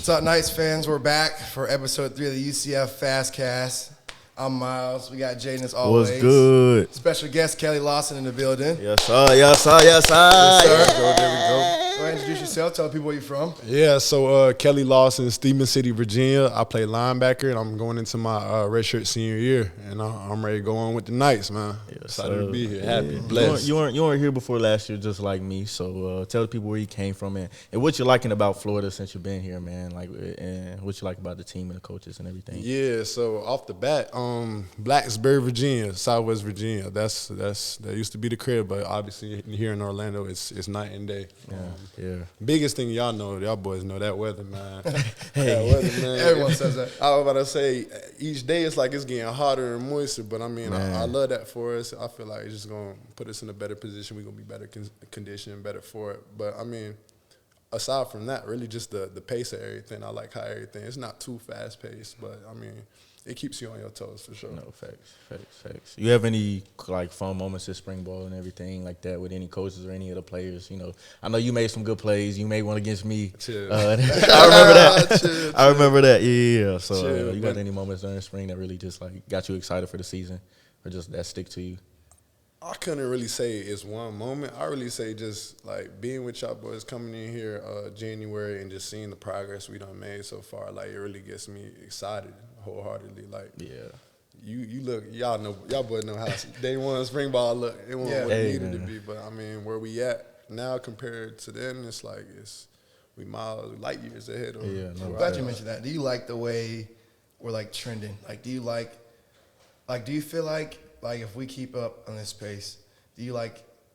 What's up, Knights fans? We're back for episode 3 of the UCFast Podcast. I'm Myles. We got Jaden as always. What's good? Special guest Keli Lawson in the building. Yes, sir. Yes, sir. Yes, sir. Yes, sir. There we go. Go ahead and introduce yourself. Tell people where you're from. Yeah, so Keli Lawson, Stevens City, Virginia. I play linebacker, and I'm going into my redshirt senior year, and I'm ready to go on with the Knights, man. Yes, Excited sir. to be here. Yeah. Happy, blessed. You weren't here before last year, just like me. So tell the people where you came from and what you're liking about Florida since you've been here, man. Like, and what you like about the team and the coaches and everything. Yeah, so off the bat, Blacksburg, Virginia, Southwest Virginia. That used to be the crib, but obviously here in Orlando, it's night and day. Yeah. Biggest thing y'all know, y'all boys know that weather, man. Hey. That weather, man. Everyone says that. I was about to say, each day it's like it's getting hotter and moister, but I mean, I love that for us. I feel like it's just going to put us in a better position. We're going to be better conditioned, better for it. But I mean, aside from that, really just the pace of everything. I like how everything, it's not too fast paced, but I mean, it keeps you on your toes for sure. No, facts. You have any like fun moments at spring ball and everything like that with any coaches or any of the players? You know, I know you made some good plays. You made one against me. Chill. I remember that. Chill. I remember that. Yeah. So Chill, you got any moments during spring that really just like got you excited for the season, or just that stick to you? I couldn't really say it's one moment. I really say just like being with y'all boys coming in here January and just seeing the progress we done made so far. Like it really gets me excited wholeheartedly. Like you look, y'all boys know how day one spring ball look. It wasn't what it needed to be, but I mean where we at now compared to then, it's like we miles light years ahead. I'm glad you mentioned that. Do you like the way we're like trending? Like, do you do you feel like if we keep up on this pace, do you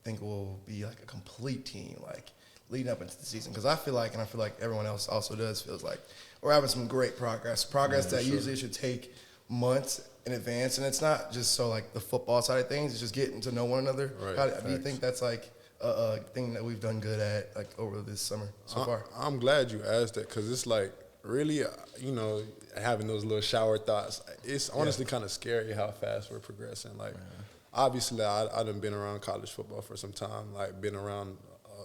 think we'll be like a complete team like leading up into the season? Because I feel like everyone else also feels like we're having some great progress that usually should take months in advance, and it's not just so like the football side of things, it's just getting to know one another. Right. Do you think that's like a thing that we've done good at like over this summer so far? I'm glad you asked that because it's like really, having those little shower thoughts, it's honestly kind of scary how fast we're progressing. Like, obviously, I done been around college football for some time, like been around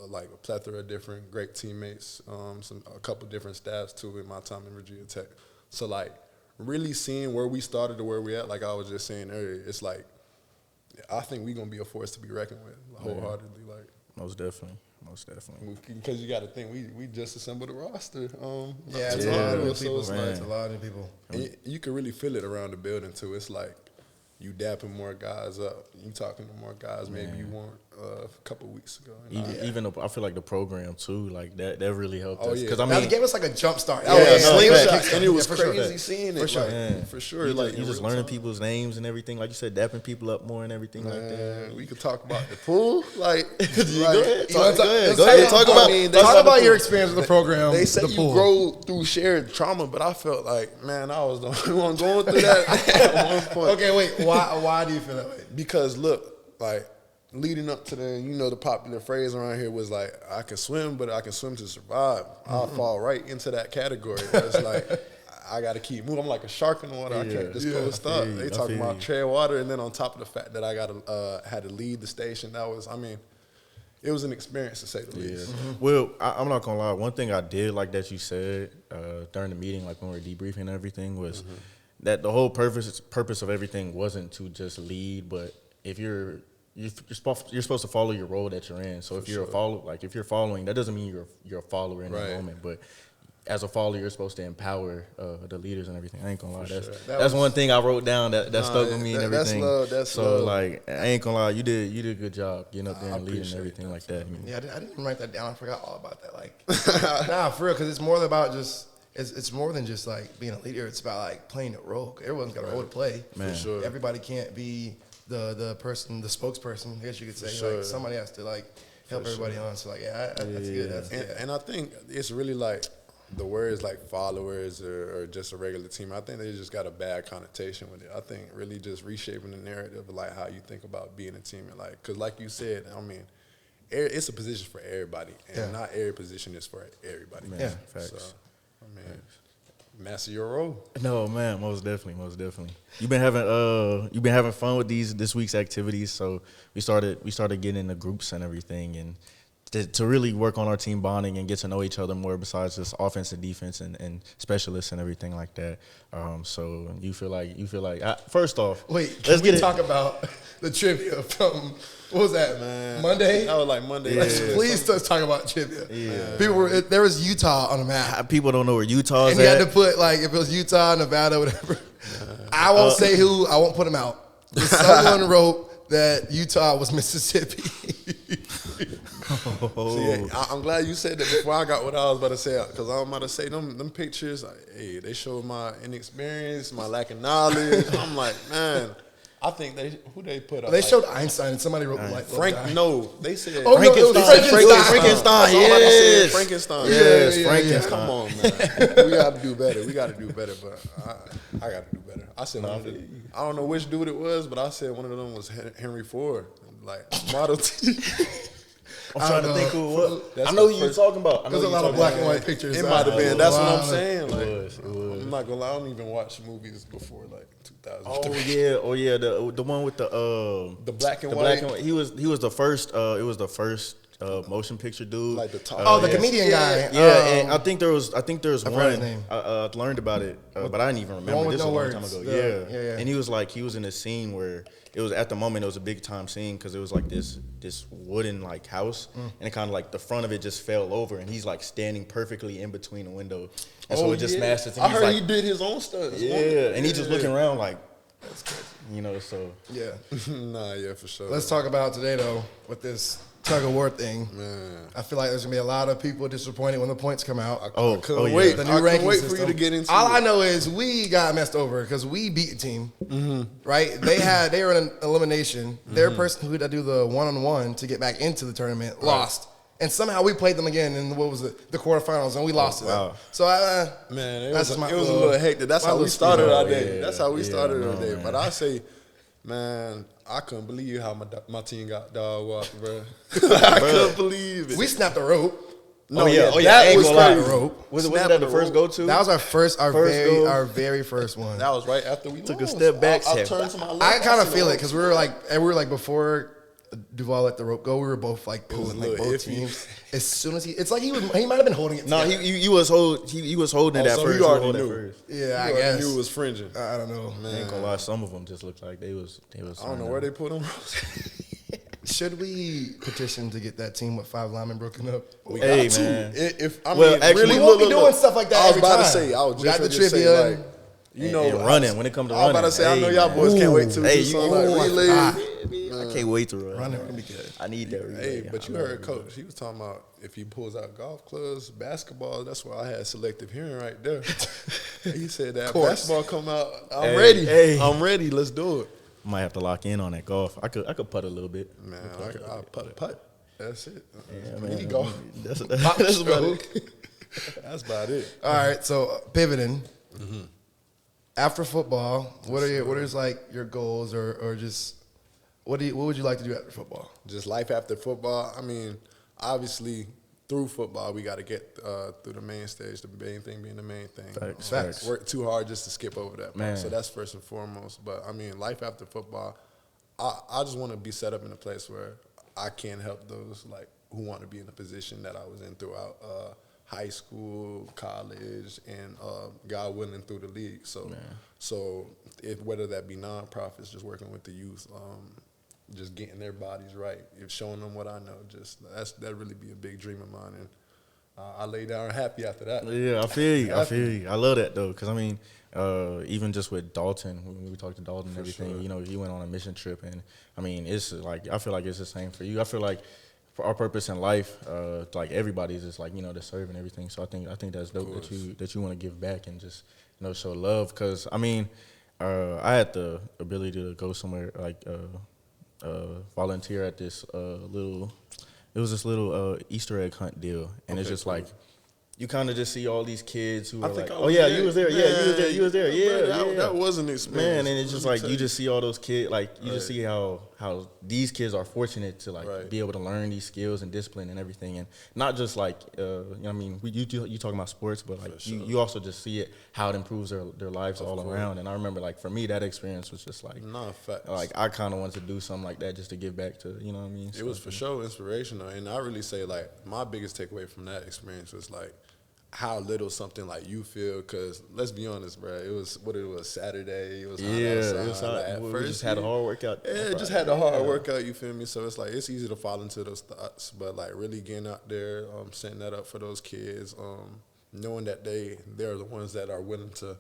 like a plethora of different great teammates, a couple different staffs too in my time in Virginia Tech. So like really seeing where we started to where we at, like I was just saying earlier, it's like I think we're gonna be a force to be reckoned with wholeheartedly. Like Most definitely. because you got to think we just assembled a roster. It's a lot of new people. It's a lot of new people. And you can really feel it around the building too. It's like you dapping more guys up. You talking to more guys maybe you weren't a couple weeks ago. Even I feel like the program too, like that really helped us. Yeah. Because I Now, mean, it gave us like a jump start. And it was crazy sure. seeing it. For sure. For sure. you Like just learning people's names and everything, like you said, dapping people up more and everything like that. We could talk about the pool. Like, Go ahead. Talk Talk about your experience with the program. They say the you pool. grow through shared trauma, but I felt like, man, I was the only one going through that at one point. Okay, wait. Why do you feel that way? Because look, like leading up to the popular phrase around here was like, I can swim, but I can swim to survive. I'll fall right into that category. It's like I got to keep moving. I'm like a shark in the water. I can't just go stop. They talking about tread water, and then on top of the fact that I had to lead the station, it was an experience to say the least. Well, I'm not gonna lie. One thing I did like that you said during the meeting, like when we were debriefing and everything, was that the whole purpose of everything wasn't to just lead, but if you're supposed to follow your role that you're in. So if you're if you're following, that doesn't mean you're a follower in that moment, but as a follower, you're supposed to empower the leaders and everything. I ain't gonna lie. That's one thing I wrote down that stuck with me and everything. That's love. Like, I ain't gonna lie, you did a good job getting up there and leading and everything like that. Yeah, I didn't even write that down. I forgot all about that. Like, nah, for real, because it's more about just. It's more than just like being a leader. It's about like playing a role. Everyone's got a role to play. Man. For sure. Everybody can't be the person, the spokesperson, I guess you could say. Sure. Like somebody has to like help everybody on. So like, that's good. And I think it's really like the words like followers or just a regular team. I think they just got a bad connotation with it. I think really just reshaping the narrative of like how you think about being a team and like, because like you said, I mean, it's a position for everybody, and not every position is for everybody. Man, facts. So, I mean, master your role. No, man, most definitely. You've been having fun with this week's activities. So we started getting into groups and everything, and to really work on our team bonding and get to know each other more besides just offense and defense and specialists and everything like that. So you feel like first off, let's talk about the trivia from what was that, man? Monday? That was like Monday. Yeah. Please let's talk about trivia. Yeah. There was Utah on the map. People don't know where Utah is and at. You had to put like if it was Utah, Nevada, whatever. I won't say who. I won't put them out. Someone wrote that Utah was Mississippi. See, I'm glad you said that before I got what I was about to say, because I was about to say them pictures. Like, hey, they showed my inexperience, my lack of knowledge. I'm like, man, I think who they put up. They showed Einstein, and somebody wrote like Frank. No, they said Frankenstein. Yes, Frankenstein. Yes, Frankenstein. Come on, man. We got to do better. But I got to do better. I said I don't know which dude it was, but I said one of them was Henry Ford, like Model T. I'm trying to think who it was. I know who you're talking about. There's a lot of black and white pictures. It might have been. That's what I'm saying. Like, it was. I'm not gonna lie. I don't even watch movies before like 2003. Oh yeah. The one with the black and white. He was the first. It was the first motion picture dude. Like the top. The comedian guy. Yeah, and I think there was one. His name. I learned about it, but I didn't even remember. This was a long time ago. Yeah. And he was in a scene where it was at the moment it was a big time scene because it was like this wooden like house and it kind of like the front of it just fell over and he's like standing perfectly in between the window and so it just smashed it. I heard he did his own stuff. Yeah, and he just looking around like that's crazy. So yeah. Nah, yeah, for sure. Let's talk about today though with this Tug of War thing. Man. I feel like there's gonna be a lot of people disappointed when the points come out. I couldn't wait. The new I ranking couldn't wait system. for you to get into All it. I know is we got messed over because we beat a team, right? They were in an elimination. Their person who had to do the one-on-one to get back into the tournament lost. And somehow we played them again in what was it, the quarterfinals, and we lost to them. So man, it was a little hectic. That's how we started our day. That's how we started our day. But I say, man, I couldn't believe how my team got dog walked, bro. I couldn't believe it. We snapped the rope. That was crazy. Rope. Was that the first go-to? That was our very first one. That was right after we took a step back. I turned to my left. I kind of feel it because we were like before Duval let the rope go. We were both like pulling like both teams. As soon as he might have been holding it. No, he was holding it at first. You already knew. Yeah, I guess. Knew it was fringing. I don't know. Man. I ain't gonna lie, some of them just looked like they was. I don't know where they put them. Should we petition to get that team with 5 linemen broken up? We got to. Man. We won't be doing stuff like that. I was about to say, I was just the trivia. Like, you know, running when it comes to running. I was about to say, I know y'all boys can't wait to do something like relay. I can't wait to run. Running gonna be good. I need that. Hey, but you heard Coach. He was talking about if he pulls out golf clubs, basketball. That's why I had selective hearing right there. He said that basketball come out. I'm ready. Hey. I'm ready. Let's do it. Might have to lock in on that golf. I could putt a little bit. Man, I putt. That's it. Yeah, man. Golf. That's about it. That's about it. All right, so pivoting. After football, what are like your goals or just what would you like to do after football? Just life after football. I mean, obviously through football we got to get through the main stage. The main thing being the main thing. Facts. Work too hard just to skip over that. Man. So that's first and foremost. But I mean, life after football, I just want to be set up in a place where I can help those like who want to be in a position that I was in throughout high school, college, and God willing through the league. So if whether that be nonprofits, just working with the youth, just getting their bodies right, if showing them what I know, just that really be a big dream of mine, and I lay down happy after that. Yeah, I feel you. I love that though, because I mean, even just with Dalton, when we talked to Dalton and everything, sure. You know, he went on a mission trip, and I mean, it's like I feel like it's the same for you. I feel like for our purpose in life, like everybody's just like, you know, to serve and everything. So I think that's dope that you want to give back and just, you know, show love. Because I mean, I had the ability to go somewhere like volunteer at this little Easter egg hunt deal, and it's just cool. Like you kind of just see all these kids who are like, oh yeah, you was there, you was there, yeah, that was an experience, man. And it's just like you just see all those kids, like you just see how how these kids are fortunate to like be able to learn these skills and discipline and everything, and not just like you know what I mean, you talking about sports, but like you also just see it how it improves their lives all around. And I remember like for me that experience was just like like I kind of wanted to do something like that just to give back to, you know what I mean. It was for sure inspirational, and I really say like my biggest takeaway from that experience was like how little something like you feel, because let's be honest, bro, it was Saturday, it was hot outside. It was hot. Like, we just had a hard workout. Just had a hard workout, you feel me? So it's like it's easy to fall into those thoughts, but like really getting out there, setting that up for those kids, knowing that they're the ones that are willing to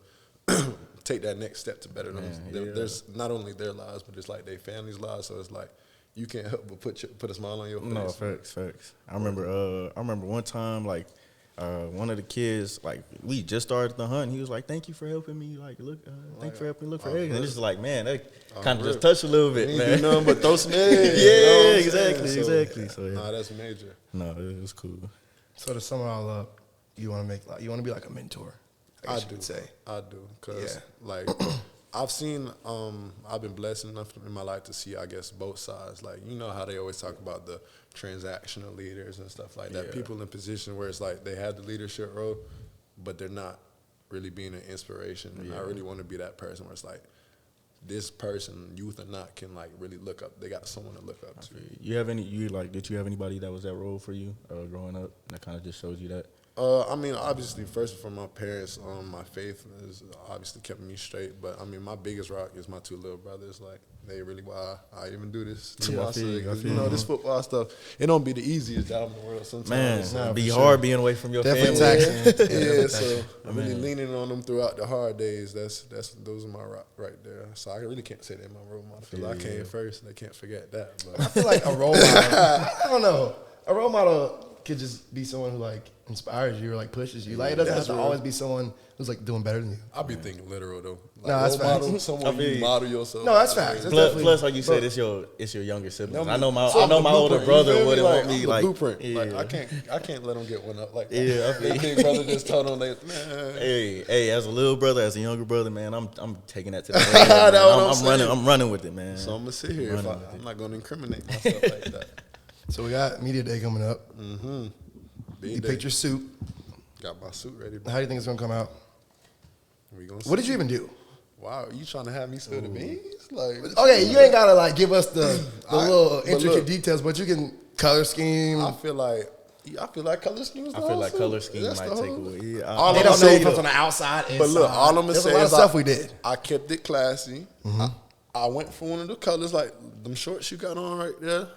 take that next step to better them. There's not only their lives, but it's like their families' lives. So it's like you can't help but put a smile on your face. No, facts. I remember one time like. One of the kids, like, we just started the hunt. He was like, "Thank you for helping me. Like, look, thank you for helping me look for eggs." And it's just like, man, that kind of just touched a little bit, man. Do nothing but throw some eggs. Exactly. So nah, that's major. No, it was cool. So to sum it all up, you want to be like a mentor. I do. I do, cause like I've seen, I've been blessed enough in my life to see, I guess, both sides. Like, you know how they always talk about the transactional leaders and stuff like that. Yeah. People in position where it's like they have the leadership role, but they're not really being an inspiration. And I really want to be that person where it's like this person, youth or not, can like really look up. They got someone to look up to. Did you have anybody that was that role for you growing up that kind of just shows you that? I mean, obviously, first from my parents, my faith has obviously kept me straight. But I mean, my biggest rock is my two little brothers. Like, they really why I even do this to myself. You know, this football stuff, it don't be the easiest job in the world sometimes. Man, be hard being away from your family. Taxing. Yeah, so I'm really leaning on them throughout the hard days. Those are my rock right there. So I really can't say they're my role model because I came first. They can't forget that. But I feel like a role model. I don't know. A role model could just be someone who like inspires you or like pushes you. Like, it doesn't have to always be someone who's like doing better than you. I be thinking literal though. Like, no, that's facts. Someone you model yourself. No, that's facts. Plus, like you said, it's your younger siblings. I know my older brother wouldn't want me like blueprint. Yeah. Like I can't let them get one up like that. Yeah, the big brother just told them, man. Hey, as a little brother, as a younger brother, man, I'm taking that to the grave. I'm running with it, man. So I'm gonna sit here. I'm not gonna incriminate myself like that. So we got media day coming up. Mm-hmm. You picked your suit. Got my suit ready. How do you think it's gonna come out? What did you even do? Wow, you trying to have me spill the beans? Like, okay, you ain't gotta like give us the little intricate details, but you can color scheme. I feel like color schemes. I feel like color scheme might take away. Yeah, they don't know if it's on the outside. But look, all I'm gonna say is a lot of stuff we did. I kept it classy. Mm-hmm. I went for one of the colors, like them shorts you got on right there.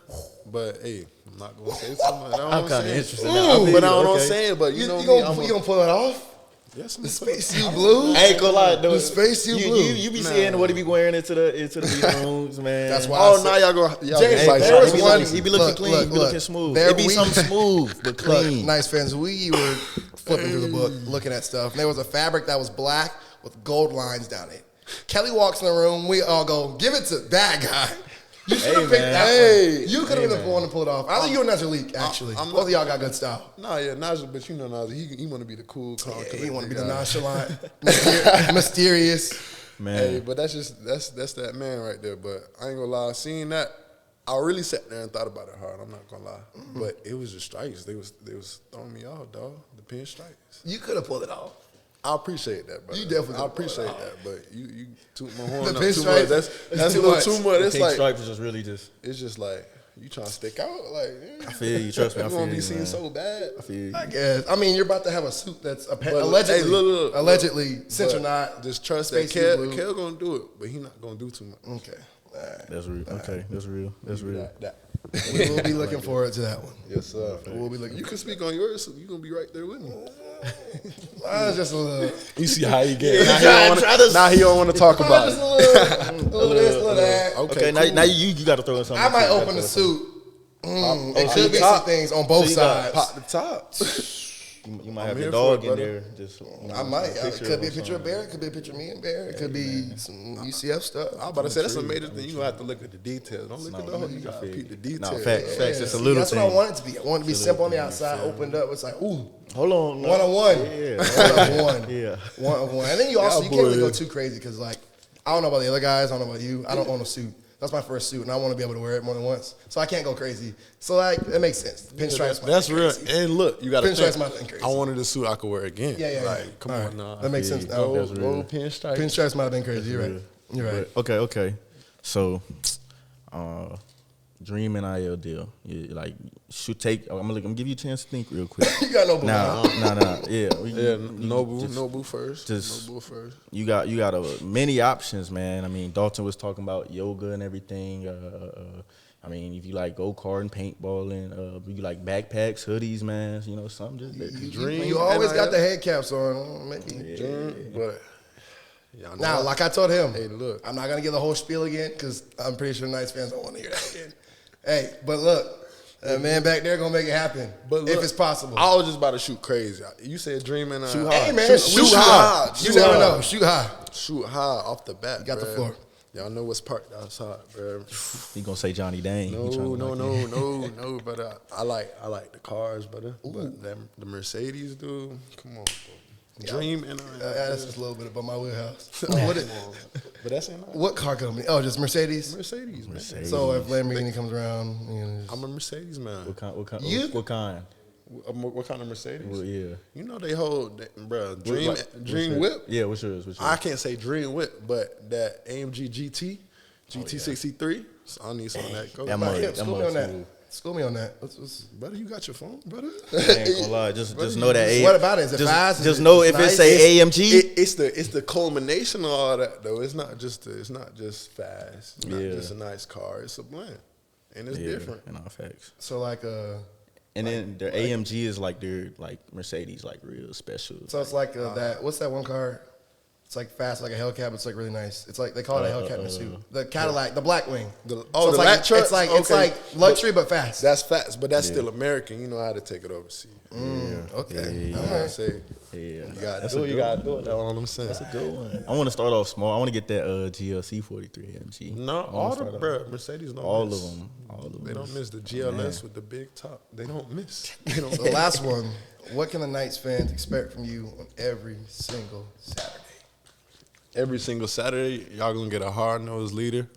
But hey, I'm not gonna say too much. I'm kind of interested now. But I don't know what I'm saying. But you gonna pull it off? Yes, the space you blue. I ain't gonna lie, though. The space you blue. You be seeing what he be wearing into the meeting rooms, man. That's why. Oh, now y'all go. He be looking clean. He be looking smooth. It be something smooth but clean. Nice fans. We were flipping through the book, looking at stuff. And there was a fabric that was black with gold lines down it. Kelly walks in the room. We all go, give it to that guy. You should have picked that one. You could have been the one to pull it off. I think you and Nazir actually. Both of y'all got good style. Nazir, but you know Nazir, he want to be the cool, calm, he want to be the nonchalant, mysterious. Man. Hey, but that's that man right there. But I ain't gonna lie, seeing that, I really sat there and thought about it hard. I'm not gonna lie, but it was the stripes. They was throwing me off, dog. The pin stripes. You could have pulled it off. I appreciate that, bro. You definitely. I appreciate that, but you toot my horn the up too much. That's a little too much. The pink stripes is just really just. It's just like you trying to stick out. Like, I feel you. Trust me. I feel you. You gonna be seen so bad. I feel you. I guess. I mean, you're about to have a suit that's allegedly, since you're not. Just trust that Kel gonna do it, but he not gonna do too much. Okay. All right. That's real. Okay, that's real. That's real. We will be looking forward to that one. Yes, sir. We'll be looking. You can speak on yours, so you're gonna be right there with me. Just a little. You see how he get. Now he don't want to talk about it. A little this, a little that. Okay, cool. now you got to throw in something. I might open the suit. It could be some things on both sides. Pop the top. You might have your dog in there. Just I might. It could be a picture of Bear. It could be a picture of me and Bear. It could be some UCF stuff. I was about to say that's a major thing. You gonna have to look at the details. Don't look at the whole. You gotta peep the details. No, facts. It's a little That's thing. what I want it to be. I want it to be simple on the outside, opened up. It's like, ooh. Hold on. One on one. Yeah. One on one. Yeah. One on one. And then you can't really go too crazy because, like, I don't know about the other guys. I don't know about you. I don't own a suit. That's my first suit, and I want to be able to wear it more than once. So I can't go crazy. So like it makes sense. Pinstripes. That's real. Crazy. And look, you got to Pinstripes think. might have been crazy. I wanted a suit I could wear again. Yeah. Like, come on, nah. That makes sense. Go real. pinstripes. Pinstripes might have been crazy. You're right. You're right. But, okay. So, dream NIL deal. You, like, should take. I'm gonna give you a chance to think real quick. You got Nobu. Nah. Yeah. Nobu first. Nobu first. You got many options, man. I mean, Dalton was talking about yoga and everything. I mean, if you like go-karting, paintballing, you like backpacks, hoodies, man, you know, something just dream. You always got the head caps on, maybe. Dream, but now, like I told him, hey, look, I'm not gonna give the whole spiel again because I'm pretty sure Knights fans don't want to hear that again. Hey, but look, that man back there gonna make it happen, but look, if it's possible. I was just about to shoot crazy. You said dream and shoot high. Hey man, shoot high. You never know. Shoot high. Shoot high off the bat. You got the floor. Y'all know what's parked outside, bro. You gonna say Johnny Dang? No, but I like the cars, brother. But the Mercedes, dude, come on, bro. Dream and that's just a little bit about my wheelhouse. But that's in what car company? Oh, just Mercedes. Mercedes, man. So if Lamborghini comes around, I'm a Mercedes man. What kind? What kind of Mercedes? Well, yeah. You know they hold, bro. Dream Whip. Yeah, what's yours? I can't say Dream Whip, but that AMG GT 63. So I need some of that. School me on that. Brother, you got your phone, brother? I ain't gonna lie. Just know that. What about it? Is it fast? Just know if it say AMG. It's the culmination of all that though. It's not just fast. It's not just a nice car. It's a blend, and it's different. In all facts. So like and then their AMG is like their Mercedes, like real special. So it's like that. What's that one car? It's like fast, like a Hellcat, but it's like really nice. It's like they call it a Hellcat in a suit. The Cadillac, the Blackwing. The lat truck. It's like luxury but fast. That's fast, but that's still American. You know how to take it overseas. Okay. I say, you gotta do it. That's all I'm saying. That's a good one. I want to start off small. I want to get that GLC 43 AMG. No, all the Mercedes don't all miss. of them. All of them. They don't miss the GLS with the big top. They don't miss. The last one. What can the Knights fans expect from you on every single Saturday? Every single Saturday, y'all gonna get a hard-nosed leader.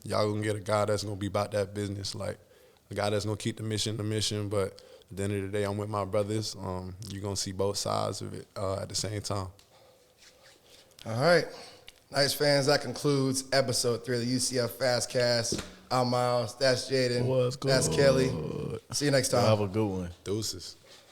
Y'all gonna get a guy that's gonna be about that business, like a guy that's gonna keep the mission. But at the end of the day, I'm with my brothers. You're gonna see both sides of it at the same time. All right. Knights fans, that concludes episode 3 of the UCF Fastcast. I'm Myles. That's Jaden. What's good? That's Kelly. See you next time. Have a good one. Deuces.